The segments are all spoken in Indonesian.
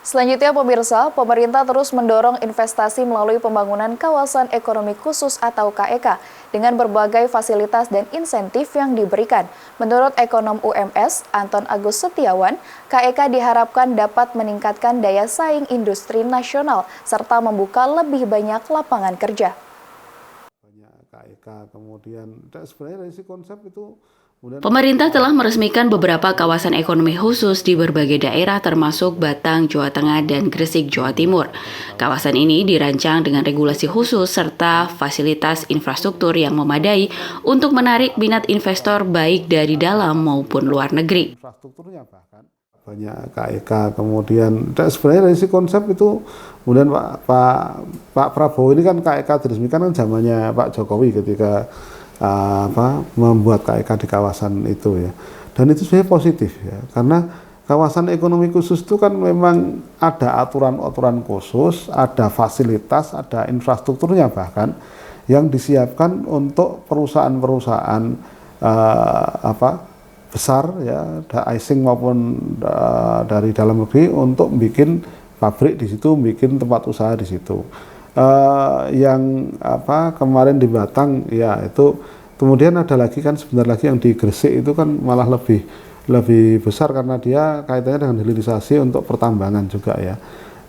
Selanjutnya pemirsa, pemerintah terus mendorong investasi melalui pembangunan kawasan ekonomi khusus atau KEK dengan berbagai fasilitas dan insentif yang diberikan. Menurut ekonom UMS, Anton Agus Setiawan, KEK diharapkan dapat meningkatkan daya saing industri nasional serta membuka lebih banyak lapangan kerja. Pemerintah telah meresmikan beberapa kawasan ekonomi khusus di berbagai daerah termasuk Batang, Jawa Tengah, dan Gresik, Jawa Timur. Kawasan ini dirancang dengan regulasi khusus serta fasilitas infrastruktur yang memadai untuk menarik minat investor baik dari dalam maupun luar negeri. Banyak KEK, kemudian sebenarnya dari si konsep itu, kemudian Pak Prabowo ini kan KEK diresmikan kan zamannya Pak Jokowi ketika membuat KEK di kawasan itu ya, dan itu sebenarnya positif ya, karena kawasan ekonomi khusus itu kan memang ada aturan-aturan khusus, ada fasilitas, ada infrastrukturnya bahkan yang disiapkan untuk perusahaan-perusahaan besar ya, asing maupun dari dalam negeri untuk bikin pabrik di situ, bikin tempat usaha di situ. Yang kemarin di Batang ya itu, kemudian ada lagi kan sebentar lagi yang di Gresik itu kan malah lebih besar karena dia kaitannya dengan hilirisasi untuk pertambangan juga ya.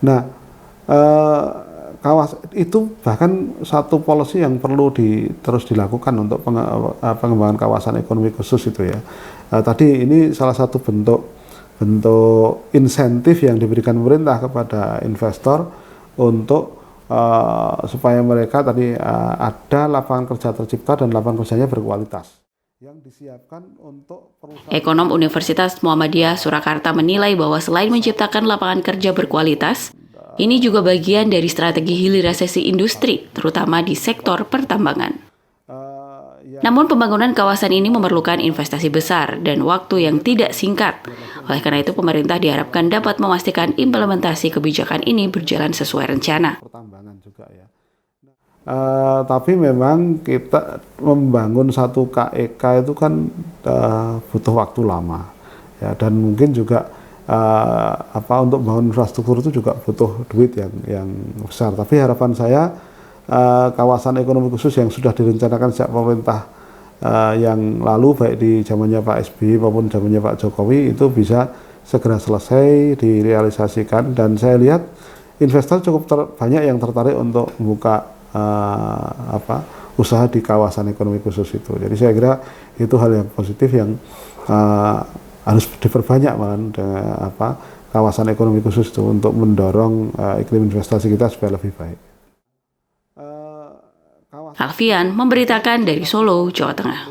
Nah, itu bahkan satu policy yang perlu terus dilakukan untuk pengembangan kawasan ekonomi khusus itu ya. Tadi ini salah satu bentuk insentif yang diberikan pemerintah kepada investor untuk supaya mereka tadi ada lapangan kerja tercipta dan lapangan kerjanya berkualitas. Yang disiapkan untuk Ekonom Universitas Muhammadiyah Surakarta menilai bahwa selain menciptakan lapangan kerja berkualitas, ini juga bagian dari strategi hilirisasi industri, terutama di sektor pertambangan. Namun pembangunan kawasan ini memerlukan investasi besar dan waktu yang tidak singkat. Oleh karena itu pemerintah diharapkan dapat memastikan implementasi kebijakan ini berjalan sesuai rencana. Tapi memang kita membangun satu KEK itu kan butuh waktu lama ya, dan mungkin juga untuk membangun infrastruktur itu juga butuh duit yang besar. Tapi harapan saya kawasan ekonomi khusus yang sudah direncanakan sejak pemerintah yang lalu, baik di zamannya Pak SBY maupun zamannya Pak Jokowi, itu bisa segera selesai direalisasikan, dan saya lihat investor cukup banyak yang tertarik untuk membuka usaha di kawasan ekonomi khusus itu. Jadi saya kira itu hal yang positif yang harus diperbanyak dengan kawasan ekonomi khusus itu untuk mendorong iklim investasi kita supaya lebih baik. Alfian memberitakan dari Solo, Jawa Tengah.